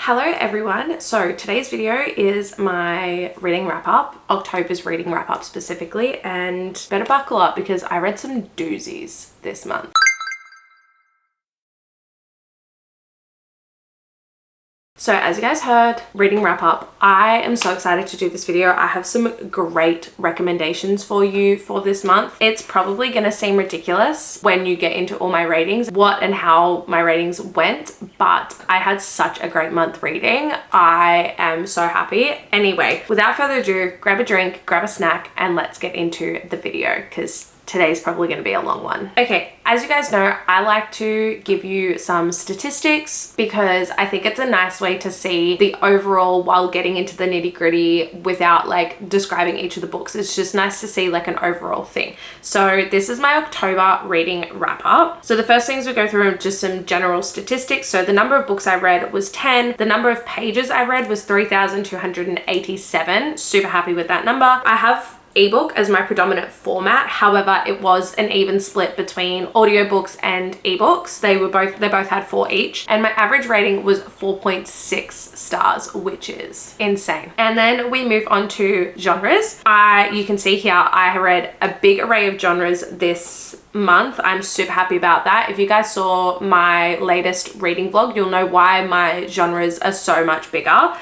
Hello everyone. So today's video is my reading wrap up, October's reading wrap up specifically, and better buckle up because I read some doozies this month. So as you guys heard, reading wrap up, I am so excited to do this video. I have some great recommendations for you for this month. It's probably gonna seem ridiculous when you get into all my ratings, what and how my ratings went, but I had such a great month reading. I am so happy. Anyway, without further ado, grab a drink, grab a snack, and let's get into the video because today's probably going to be a long one. Okay, as you guys know, I like to give you some statistics because I think it's a nice way to see the overall while getting into the nitty gritty without like describing each of the books. It's just nice to see like an overall thing. So this is my October reading wrap up. So the first things we go through are just some general statistics. So the number of books I read was 10. The number of pages I read was 3,287. Super happy with that number. I have ebook as my predominant format. However, it was an even split between audiobooks and ebooks. They both had 4 each, and my average rating was 4.6 stars, which is insane. And then we move on to genres. You can see here I read a big array of genres this month. I'm super happy about that. If you guys saw my latest reading vlog, you'll know why my genres are so much bigger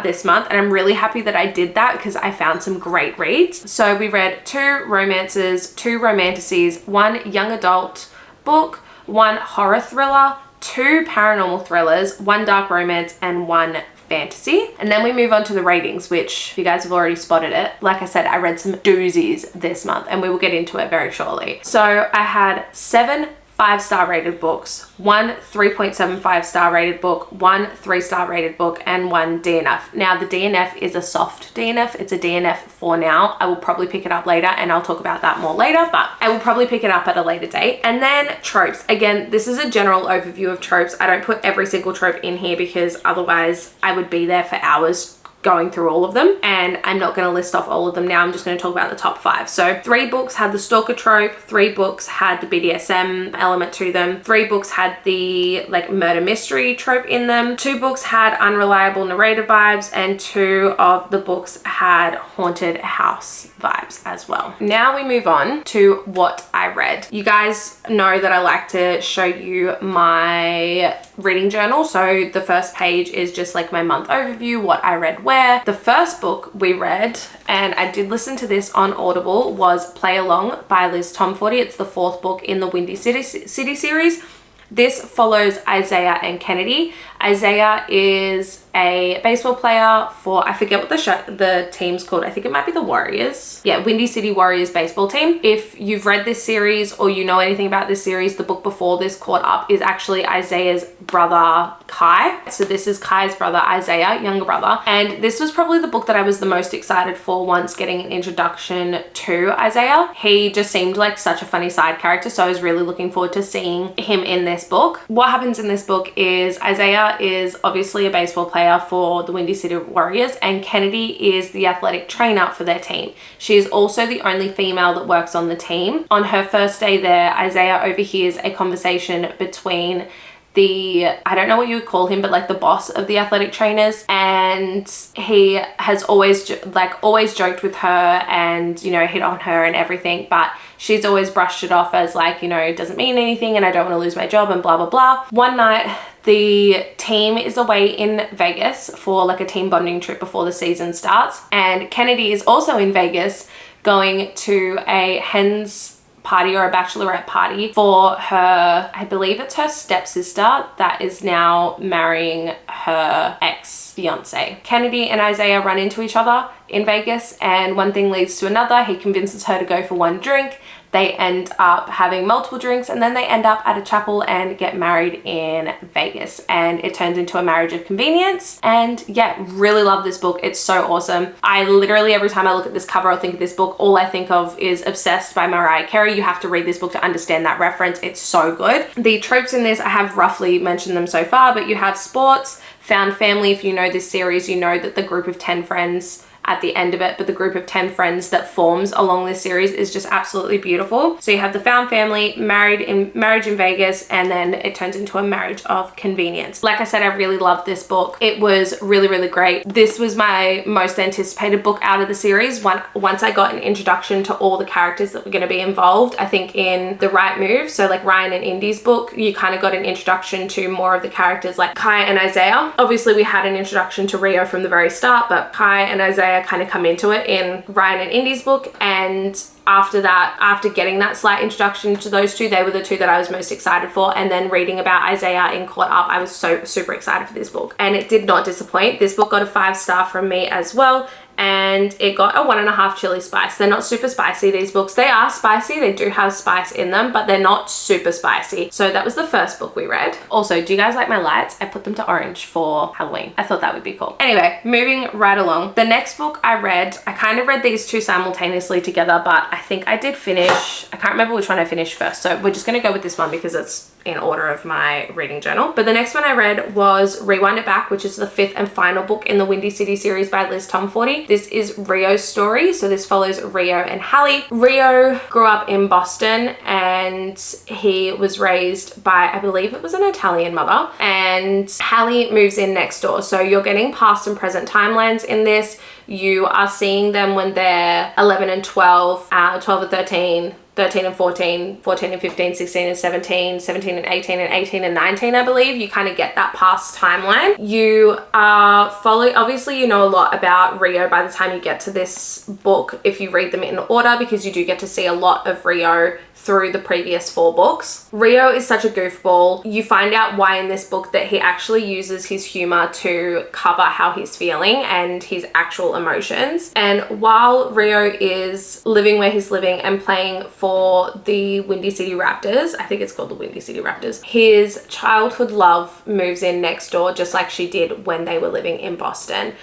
this month, and I'm really happy that I did that because I found some great reads. So we read 2 romances, 2 romanticises, 1 young adult book, 1 horror thriller, 2 paranormal thrillers, 1 dark romance, and 1 fantasy. And then we move on to the ratings, which you guys have already spotted it. Like I said, I read some doozies this month and we will get into it very shortly. So I had 7 5-star rated books, 1 3.75 star rated book, 1 3-star rated book, and 1 DNF. Now the DNF is a soft DNF. It's a DNF for now. I will probably pick it up later and I'll talk about that more later, but I will probably pick it up at a later date. And then tropes. Again, this is a general overview of tropes. I don't put every single trope in here because otherwise I would be there for hours going through all of them, and I'm not going to list off all of them now. I'm just going to talk about the top 5. So 3 books had the stalker trope, 3 books had the BDSM element to them, 3 books had the like murder mystery trope in them, 2 books had unreliable narrator vibes, and 2 of the books had haunted house vibes as well. Now we move on to what I read. You guys know that I like to show you my reading journal. So the first page is just like my month overview, what I read where. The first book we read, and I did listen to this on Audible, was Play Along by Tomforde. It's the 4th book in the Windy City series. This follows Isaiah and Kennedy. Isaiah is a baseball player for, I forget what the team's called. I think it might be the Warriors. Yeah, Windy City Warriors baseball team. If you've read this series or you know anything about this series, the book before this, Caught Up, is actually Isaiah's brother, Kai. So this is Kai's brother, Isaiah, younger brother. And this was probably the book that I was the most excited for once getting an introduction to Isaiah. He just seemed like such a funny side character, so I was really looking forward to seeing him in this book. What happens in this book is Isaiah is obviously a baseball player for the Windy City Warriors, and Kennedy is the athletic trainer for their team. She is also the only female that works on the team. On her first day there, Isaiah overhears a conversation between I don't know what you would call him, but like the boss of the athletic trainers, and he has always joked with her and, you know, hit on her and everything, but she's always brushed it off as like, you know, it doesn't mean anything and I don't want to lose my job and blah blah blah. One night the team is away in Vegas for like a team bonding trip before the season starts, and Kennedy is also in Vegas going to a hen's party or a bachelorette party for her, I believe it's her stepsister that is now marrying her ex-fiance. Kennedy and Isaiah run into each other in Vegas, and one thing leads to another. He convinces her to go for 1 drink. They end up having multiple drinks, and then they end up at a chapel and get married in Vegas, and it turns into a marriage of convenience. And yeah, really love this book. It's so awesome. I literally, every time I look at this cover or think of this book, all I think of is Obsessed by Mariah Carey. You have to read this book to understand that reference. It's so good. The tropes in this, I have roughly mentioned them so far, but you have sports, found family. If you know this series, you know that the group of 10 friends at the end of it, but the group of 10 friends that forms along this series is just absolutely beautiful. So you have the found family, marriage in Vegas, and then it turns into a marriage of convenience. Like I said, I really loved this book. It was really, really great. This was my most anticipated book out of the series. Once I got an introduction to all the characters that were going to be involved, I think in The Right Move, so like Ryan and Indy's book, you kind of got an introduction to more of the characters like Kai and Isaiah. Obviously we had an introduction to Rio from the very start, but Kai and Isaiah kind of come into it in Ryan and Indy's book, and after that, after getting that slight introduction to those two, they were the two that I was most excited for. And then reading about Isaiah in Caught Up, I was so super excited for this book, and it did not disappoint. This book got a 5-star from me as well, and it got a 1.5 chili spice. They're not super spicy, these books. They are spicy, they do have spice in them, but they're not super spicy. So that was the first book we read. Also, do you guys like my lights? I put them to orange for Halloween. I thought that would be cool. Anyway, moving right along. The next book I read, I kind of read these two simultaneously together, but I think I did finish, I can't remember which one I finished first. So we're just gonna go with this one because it's in order of my reading journal. But the next one I read was Rewind It Back, which is the 5th and final book in the Windy City series by Liz Tomforde. This is Rio's story. So this follows Rio and Hallie. Rio grew up in Boston and he was raised by, I believe it was an Italian mother, and Hallie moves in next door. So you're getting past and present timelines in this. You are seeing them when they're 11 and 12, 12 and 13, 13 and 14, 14 and 15, 16 and 17, 17 and 18, and 18 and 19, I believe. You kind of get that past timeline. You are following, obviously you know a lot about Rio by the time you get to this book if you read them in order, because you do get to see a lot of Rio through the previous 4 books. Rio is such a goofball. You find out why in this book that he actually uses his humor to cover how he's feeling and his actual emotions. And while Rio is living where he's living and playing for the Windy City Raptors, I think it's called the Windy City Raptors, his childhood love moves in next door, just like she did when they were living in Boston.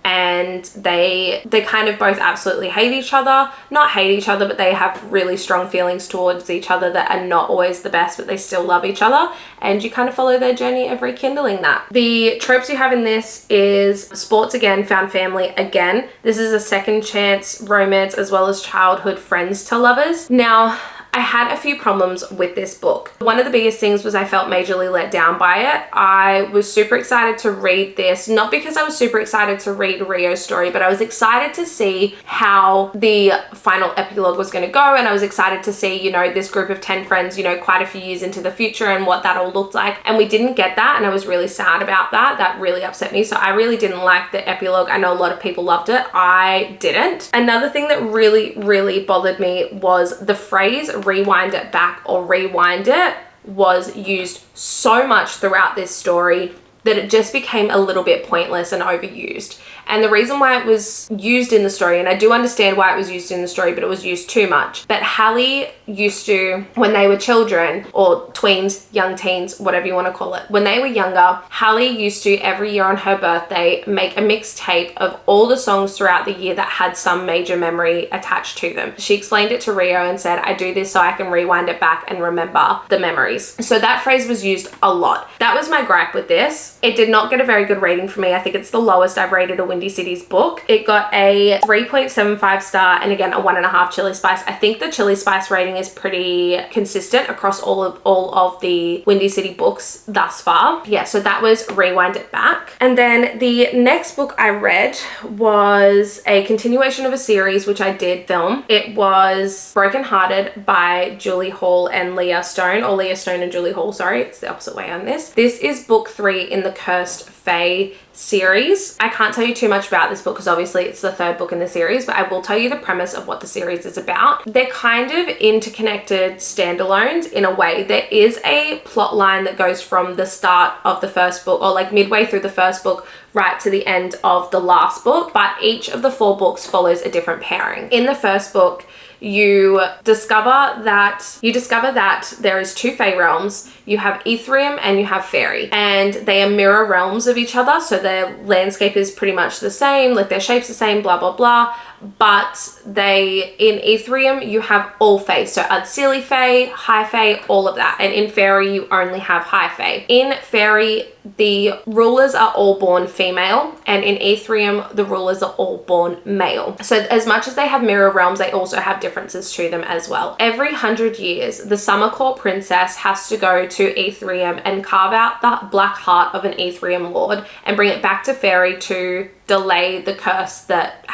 And they kind of both absolutely hate each other. Not hate each other, but they have really strong feelings towards each other that are not always the best, but they still love each other. And you kind of follow their journey of rekindling that. The tropes you have in this is sports again, found family again. This is a second chance romance as well as childhood friends to lovers. Now, I had a few problems with this book. One of the biggest things was I felt majorly let down by it. I was super excited to read this, not because I was super excited to read Rio's story, but I was excited to see how the final epilogue was going to go, and I was excited to see, you know, this group of 10 friends, you know, quite a few years into the future and what that all looked like. And we didn't get that, and I was really sad about that. That really upset me. So I really didn't like the epilogue. I know a lot of people loved it. I didn't. Another thing that really, really bothered me was the phrase rewind it back or rewind it was used so much throughout this story that it just became a little bit pointless and overused. And the reason why it was used in the story, and I do understand why it was used in the story, but it was used too much. But Hallie used to, when they were children, or tweens, young teens, whatever you want to call it, when they were younger, Hallie used to, every year on her birthday, make a mixtape of all the songs throughout the year that had some major memory attached to them. She explained it to Rio and said, I do this so I can rewind it back and remember the memories. So that phrase was used a lot. That was my gripe with this. It did not get a very good rating for me. I think it's the lowest I've rated a Windy City's book. It got a 3.75 star and again a 1.5 chili spice. I think the chili spice rating is pretty consistent across all of the Windy City books thus far. Yeah, so that was Rewind It Back. And then the next book I read was a continuation of a series which I did film. It was Broken Hearted by Julie Hall and Leah Stone, or Leah Stone and Julie Hall, sorry, it's the opposite way on this. This is book 3 in the Cursed Fae series. I can't tell you too much about this book because obviously it's the 3rd book in the series, but I will tell you the premise of what the series is about. They're kind of interconnected standalones in a way. There is a plot line that goes from the start of the first book, or like midway through the first book, right to the end of the last book, but each of the 4 books follows a different pairing. In the first book, you discover that there is 2 Fae realms. You have Ethereum and you have Fairy, and they are mirror realms of each other, so their landscape is pretty much the same, like their shape's the same, blah blah blah. But in Ethereum you have all Fae, so Unseelie Fae, High Fae, all of that, and in Fairy you only have High Fae. In Fairy, the rulers are all born female, and in Ethereum, the rulers are all born male. So as much as they have mirror realms, they also have differences to them as well. Every 100 years, the Summer Court princess has to go to Ethereum and carve out the black heart of an Ethereum lord and bring it back to Fairy to delay the curse that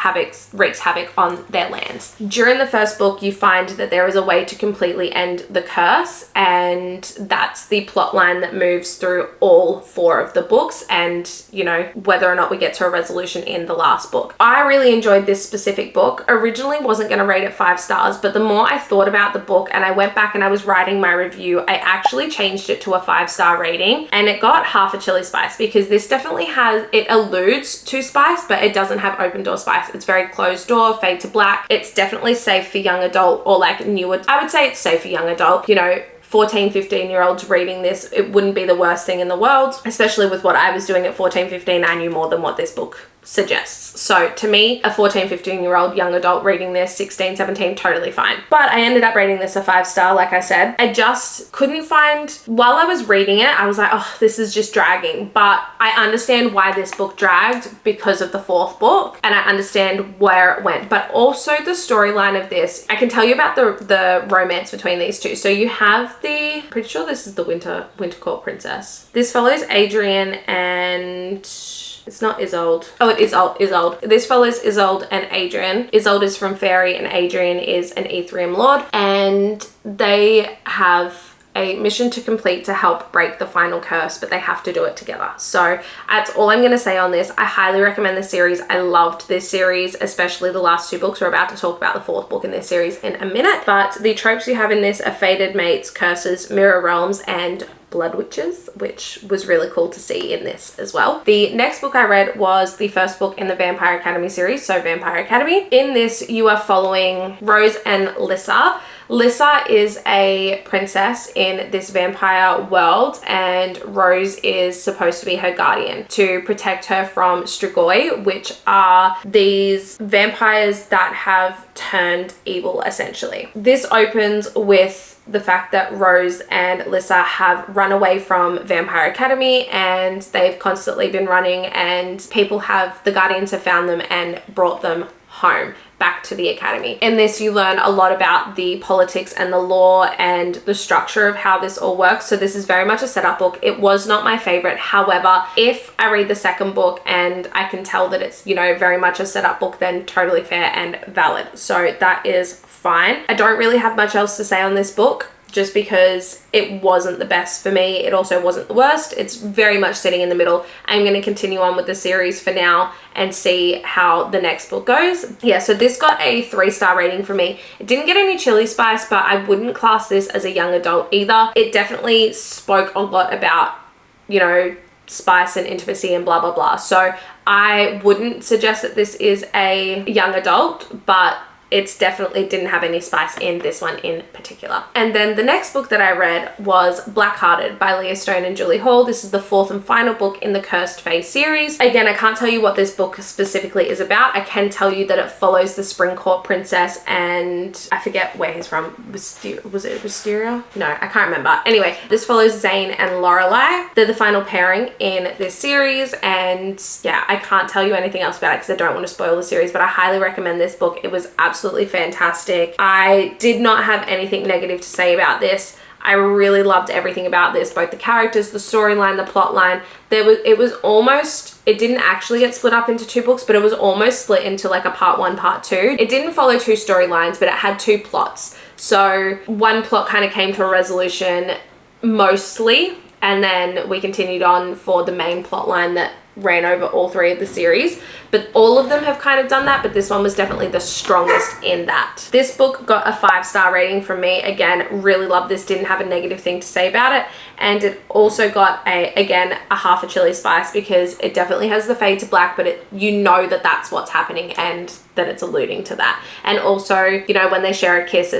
wreaks havoc on their lands. During the first book, you find that there is a way to completely end the curse, and that's the plot line that moves through all 4 of the books, and you know, whether or not we get to a resolution in the last book. I really enjoyed this specific book. Originally wasn't going to rate it 5 stars, but the more I thought about the book and I went back and I was writing my review, I actually changed it to a 5-star rating, and it got half a chili spice, because this definitely it alludes to spice, but it doesn't have open door spice. It's very closed door, fade to black. It's definitely safe for young adult, or like newer. I would say it's safe for young adult. You know, 14, 15-year-olds reading this, it wouldn't be the worst thing in the world, especially with what I was doing at 14, 15. I knew more than what this book suggests. So to me, a 14, 15-year-old young adult reading this, 16, 17, totally fine. But I ended up rating this a 5-star, like I said. I just couldn't find, while I was reading it, I was like, oh, this is just dragging. But I understand why this book dragged because of the 4th book, and I understand where it went. But also the storyline of this, I can tell you about the romance between these two. So you have pretty sure this is the Winter Court princess. This follows Adrian and... it's not Isolde. Oh, it is Isolde. This follows Isolde and Adrian. Isolde is from Fairy and Adrian is an Ethereum lord, and they have a mission to complete to help break the final curse, but they have to do it together. So that's all I'm going to say on this. I highly recommend this series. I loved this series, especially the last 2 books. We're about to talk about the 4th book in this series in a minute, but the tropes you have in this are fated mates, curses, mirror realms, and blood witches, which was really cool to see in this as well. The next book I read was the first book in the Vampire Academy series, so Vampire Academy. In this, you are following Rose and Lissa. Lissa is a princess in this vampire world, and Rose is supposed to be her guardian to protect her from Strigoi, which are these vampires that have turned evil, essentially. This opens with the fact that Rose and Lissa have run away from Vampire Academy, and they've constantly been running, and the Guardians have found them and brought them home back to the academy. In this, you learn a lot about the politics and the law and the structure of how this all works. So this is very much a setup book. It was not my favorite. However, if I read the second book and I can tell that it's, you know, very much a setup book, then totally fair and valid. So that is fine. I don't really have much else to say on this book, just because it wasn't the best for me. It also wasn't the worst. It's very much sitting in the middle. I'm going to continue on with the series for now and see how the next book goes. Yeah, so this got a 3-star rating for me. It didn't get any chili spice, but I wouldn't class this as a young adult either. It definitely spoke a lot about, you know, spice and intimacy and blah, blah, blah. So I wouldn't suggest that this is a young adult, but it's definitely didn't have any spice in this one in particular. And then the next book that I read was Blackhearted by Leah Stone and Julie Hall. This is the 4th and final book in the Cursed Fae series. Again, I can't tell you what this book specifically is about. I can tell you that it follows the Spring Court princess, and I forget where he's from. Was it Wisteria? No, I can't remember. Anyway, this follows Zane and Lorelei. They're the final pairing in this series, and yeah, I can't tell you anything else about it because I don't want to spoil the series, but I highly recommend this book. It was absolutely fantastic. I did not have anything negative to say about this. I really loved everything about this, both the characters, the storyline, the plot line. It didn't actually get split up into 2 books, but it was almost split into like a part 1, part 2. It didn't follow 2 storylines, but it had 2 plots. So one plot kind of came to a resolution mostly, and then we continued on for the main plot line that ran over all 3 of the series. But all of them have kind of done that, but this one was definitely the strongest in that. This book got a 5-star rating from me. Again, really loved this, didn't have a negative thing to say about it. And it also got a half a chili spice, because it definitely has the fade to black, but you know that that's what's happening and that it's alluding to that. And also, you know, when they share a kiss,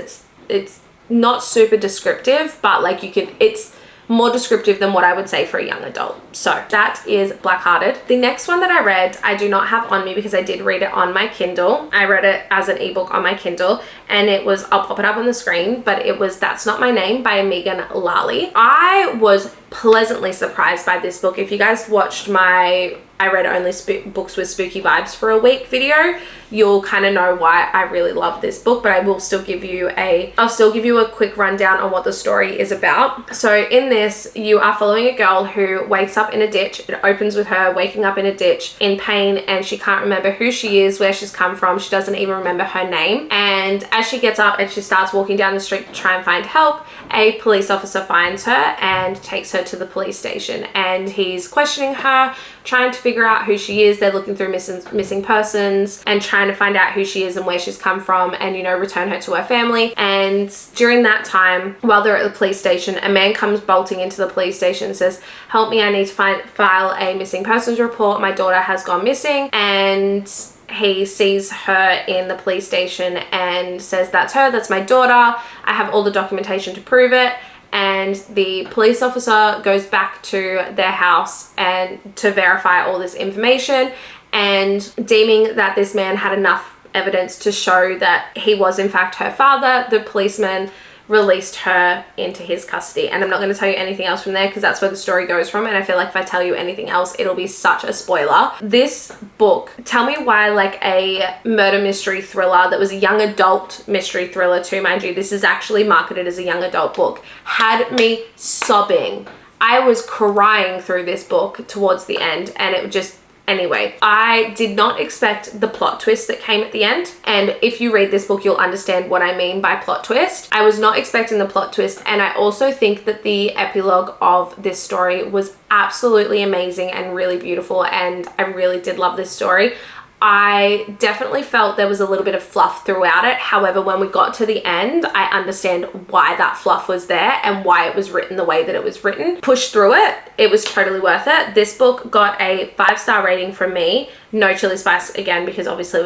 it's not super descriptive, but like it's more descriptive than what I would say for a young adult. So that is Blackhearted. The next one that I read, I do not have on me because I did read it on my Kindle. I read it as an ebook on my Kindle, and it was, I'll pop it up on the screen, but it was That's Not My Name by Megan Lally. I was pleasantly surprised by this book. If you guys watched my I read only books with spooky vibes for a week video, you'll kind of know why I really love this book, but I will still give you a quick rundown on what the story is about. So in this, you are following a girl who wakes up in a ditch. It opens with her waking up in a ditch in pain, and she can't remember who she is, where she's come from. She doesn't even remember her name. And as she gets up and she starts walking down the street to try and find help, a police officer finds her and takes her to the police station, and he's questioning her, trying to figure out who she is. They're looking through missing persons and trying to find out who she is and where she's come from, and, you know, return her to her family. And during that time, while they're at the police station, a man comes bolting into the police station and says, "Help me, I need to file a missing persons report. My daughter has gone missing." And he sees her in the police station and says, "That's her, that's my daughter. I have all the documentation to prove it." And the police officer goes back to their house and to verify all this information, and deeming that this man had enough evidence to show that he was in fact her father, the policeman released her into his custody. And I'm not going to tell you anything else from there because that's where the story goes from, and I feel like if I tell you anything else, it'll be such a spoiler. This book, tell me why, like a murder mystery thriller that was a young adult mystery thriller too, mind you, this is actually marketed as a young adult book, had me sobbing. I was crying through this book towards the end, and it just, anyway, I did not expect the plot twist that came at the end. And if you read this book, you'll understand what I mean by plot twist. I was not expecting the plot twist. And I also think that the epilogue of this story was absolutely amazing and really beautiful. And I really did love this story. I definitely felt there was a little bit of fluff throughout it. However, when we got to the end, I understand why that fluff was there and why it was written the way that it was written. Push through it. It was totally worth it. This book got a 5-star rating from me. No chili spice again, because obviously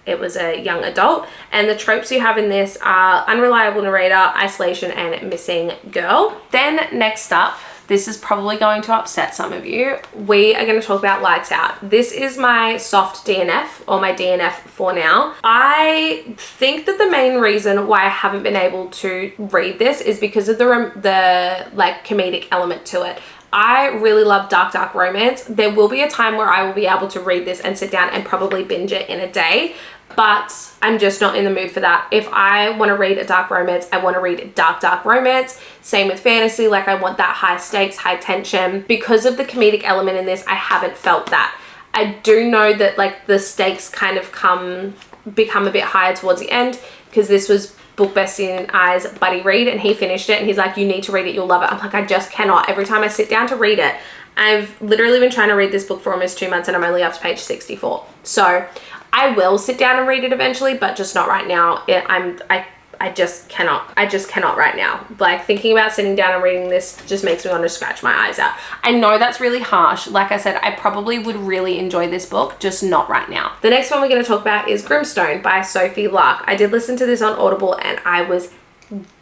it was a young adult. And the tropes you have in this are unreliable narrator, isolation, and missing girl. Then next up, this is probably going to upset some of you. We are going to talk about Lights Out. This is my soft DNF, or my DNF for now. I think that the main reason why I haven't been able to read this is because of the like comedic element to it. I really love dark romance. There will be a time where I will be able to read this and sit down and probably binge it in a day, but I'm just not in the mood for that. If I want to read a dark romance, I want to read dark romance. Same with fantasy, like I want that high stakes, high tension. Because of the comedic element in this, I haven't felt that. I do know that like the stakes kind of become a bit higher towards the end, because this was book bestie in eyes buddy read, and he finished it and he's like, "You need to read it, you'll love it." I'm like, I just cannot. Every time I sit down to read it, I've literally been trying to read this book for almost 2 months and I'm only up to page 64. So I will sit down and read it eventually, but just not right now. I just cannot right now. Like, thinking about sitting down and reading this just makes me want to scratch my eyes out. I know that's really harsh. Like I said, I probably would really enjoy this book, just not right now. The next one we're going to talk about is Grimstone by Sophie Lark. I did listen to this on Audible and I was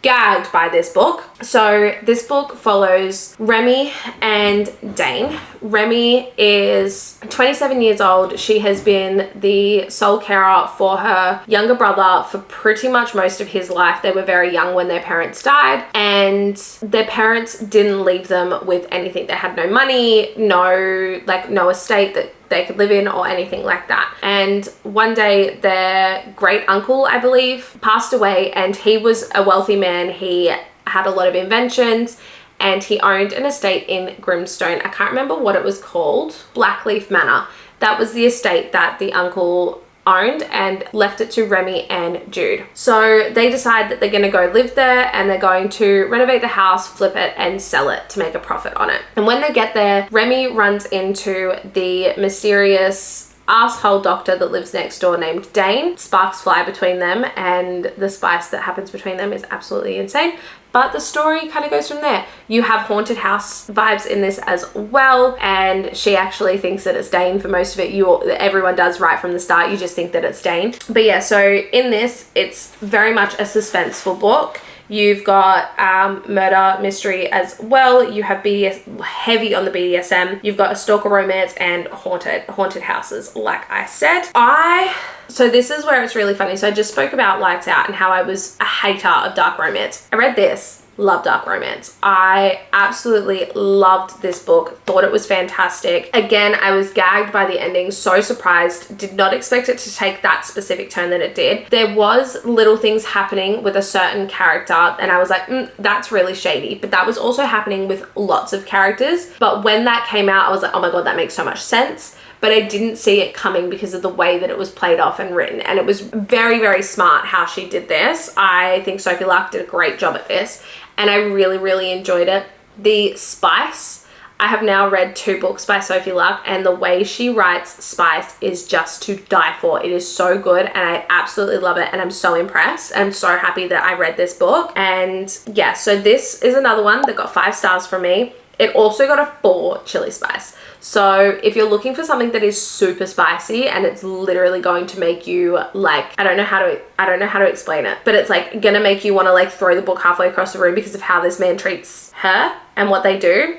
gagged by this book. So this book follows Remy and Dane. Remy is 27 years old. She has been the sole carer for her younger brother for pretty much most of his life. They were very young when their parents died, and their parents didn't leave them with anything. They had no money, no estate that they could live in or anything like that. And one day their great uncle, I believe, passed away, and he was a wealthy man. He had a lot of inventions and he owned an estate in Grimstone. I can't remember what it was called. Blackleaf Manor. That was the estate that the uncle owned, and left it to Remy and Jude. So they decide that they're going to go live there and they're going to renovate the house, flip it, and sell it to make a profit on it. And when they get there, Remy runs into the mysterious asshole doctor that lives next door named Dane. Sparks fly between them, and the spice that happens between them is absolutely insane. But the story kind of goes from there. You have haunted house vibes in this as well, and she actually thinks that it's Dane for most of it. Everyone does right from the start. You just think that it's Dane. But yeah, so in this, it's very much a suspenseful book. You've got murder mystery as well. You have heavy on the BDSM. You've got a stalker romance and haunted houses, like I said. So this is where it's really funny. So I just spoke about Lights Out and how I was a hater of dark romance. I read this love dark romance. I absolutely loved this book, thought it was fantastic. Again, I was gagged by the ending, so surprised, did not expect it to take that specific turn that it did. There was little things happening with a certain character and I was like, that's really shady, but that was also happening with lots of characters. But when that came out, I was like, oh my god, that makes so much sense. But I didn't see it coming because of the way that it was played off and written. And it was very, very smart how she did this. I think Sophie Lark did a great job at this and I really, really enjoyed it. The spice, I have now read 2 books by Sophie Lark and the way she writes spice is just to die for. It is so good and I absolutely love it and I'm so impressed. I'm so happy that I read this book. And yeah, so this is another one that got 5 stars from me. It also got a 4 chili spice. So if you're looking for something that is super spicy and it's literally going to make you like, I don't know how to explain it, but it's like gonna make you want to like throw the book halfway across the room because of how this man treats her and what they do,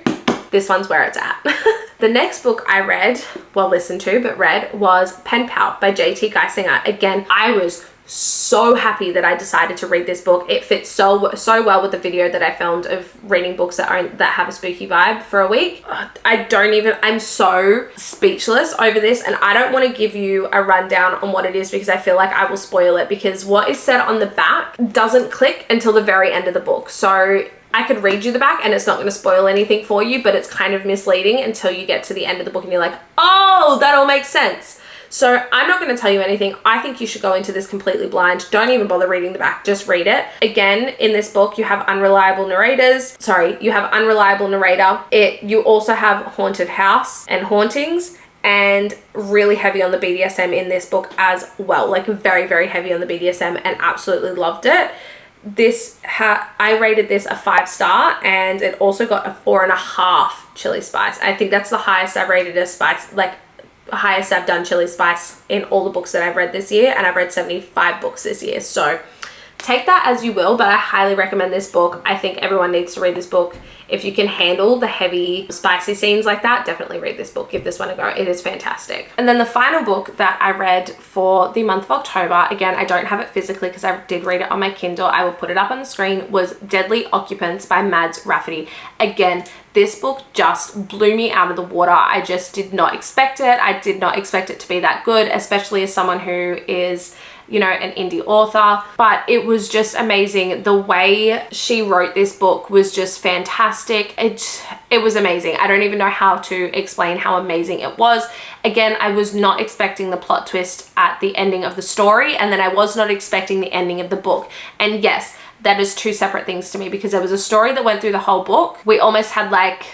this one's where it's at. The next book I read, well listened to, but read was Pen Pal by JT Geissinger. Again, I was so happy that I decided to read this book. It fits so well with the video that I filmed of reading books that have a spooky vibe for a week. I'm so speechless over this and I don't want to give you a rundown on what it is because I feel like I will spoil it because what is said on the back doesn't click until the very end of the book. So I could read you the back and it's not going to spoil anything for you, but it's kind of misleading until you get to the end of the book and you're like, oh, that all makes sense. So I'm not going to tell you anything. I think you should go into this completely blind. Don't even bother reading the back, just read it. Again, in this book, you have unreliable narrators. You have unreliable narrator. You also have haunted house and hauntings and really heavy on the BDSM in this book as well. Like very, very heavy on the BDSM and absolutely loved it. I rated this a 5-star and it also got a 4.5 chili spice. I think that's the highest I've rated a spice, like highest I've done chili spice in all the books that I've read this year, and I've read 75 books this year, so take that as you will, but I highly recommend this book. I think everyone needs to read this book. If you can handle the heavy spicy scenes like that, definitely read this book. Give this one a go. It is fantastic. And then the final book that I read for the month of October, again, I don't have it physically because I did read it on my Kindle. I will put it up on the screen, was Deadly Occupants by Mads Raffety. Again, this book just blew me out of the water. I just did not expect it. I did not expect it to be that good, especially as someone who is, you know, an indie author, but it was just amazing. The way she wrote this book was just fantastic. It was amazing. I don't even know how to explain how amazing it was. Again, I was not expecting the plot twist at the ending of the story, and then I was not expecting the ending of the book. And yes, that is 2 separate things to me because there was a story that went through the whole book. We almost had like,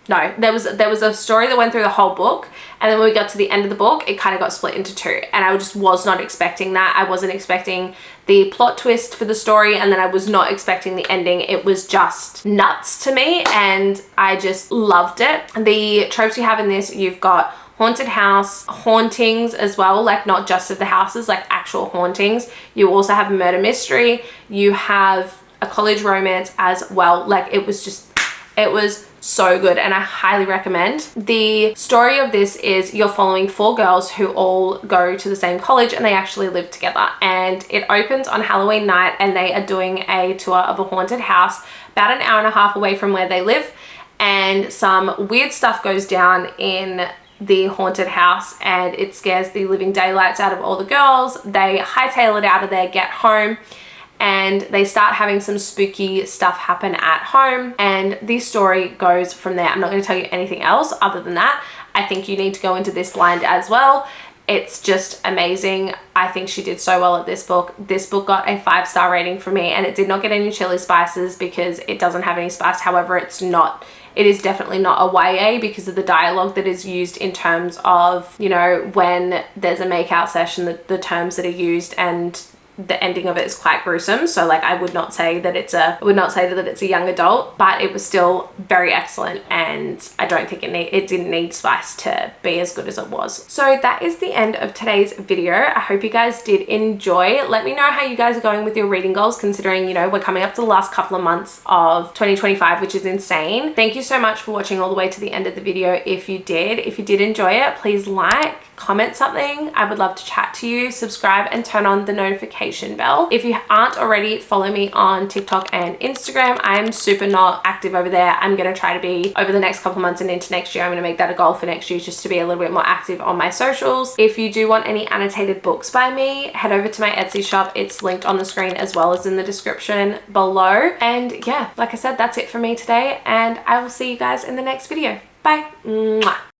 no, there was a story that went through the whole book, and then when we got to the end of the book, it kind of got split into 2, and I just was not expecting that. I wasn't expecting the plot twist for the story, and then I was not expecting the ending. It was just nuts to me, and I just loved it. The tropes you have in this, you've got haunted house, hauntings as well, like not just of the houses, like actual hauntings. You also have murder mystery. You have a college romance as well. Like it was so good and I highly recommend. The story of this is you're following 4 girls who all go to the same college and they actually live together, and it opens on Halloween night and they are doing a tour of a haunted house about an hour and a half away from where they live, and some weird stuff goes down in the haunted house and it scares the living daylights out of all the girls. They hightail it out of there, get home, and they start having some spooky stuff happen at home, and the story goes from there. I'm not going to tell you anything else other than that. I think you need to go into this blind as well. It's just amazing. I think she did so well at this book. This book got a 5-star rating from me, and it did not get any chili spices because it doesn't have any spice. However, it is definitely not a YA because of the dialogue that is used in terms of, you know, when there's a makeout session, the terms that are used, and the ending of it is quite gruesome. So like I would not say that it's a young adult, but it was still very excellent, and I don't think it didn't need spice to be as good as it was. So that is the end of today's video. I hope you guys did enjoy. Let me know how you guys are going with your reading goals, considering, you know, we're coming up to the last couple of months of 2025, which is insane. Thank you so much for watching all the way to the end of the video. If you did enjoy it, please like, comment something. I would love to chat to you. Subscribe and turn on the notification bell. If you aren't already, follow me on TikTok and Instagram. I'm super not active over there. I'm going to try to be, over the next couple months and into next year, I'm going to make that a goal for next year, just to be a little bit more active on my socials. If you do want any annotated books by me, head over to my Etsy shop. It's linked on the screen as well as in the description below. And yeah, like I said, that's it for me today, and I will see you guys in the next video. Bye. Mwah.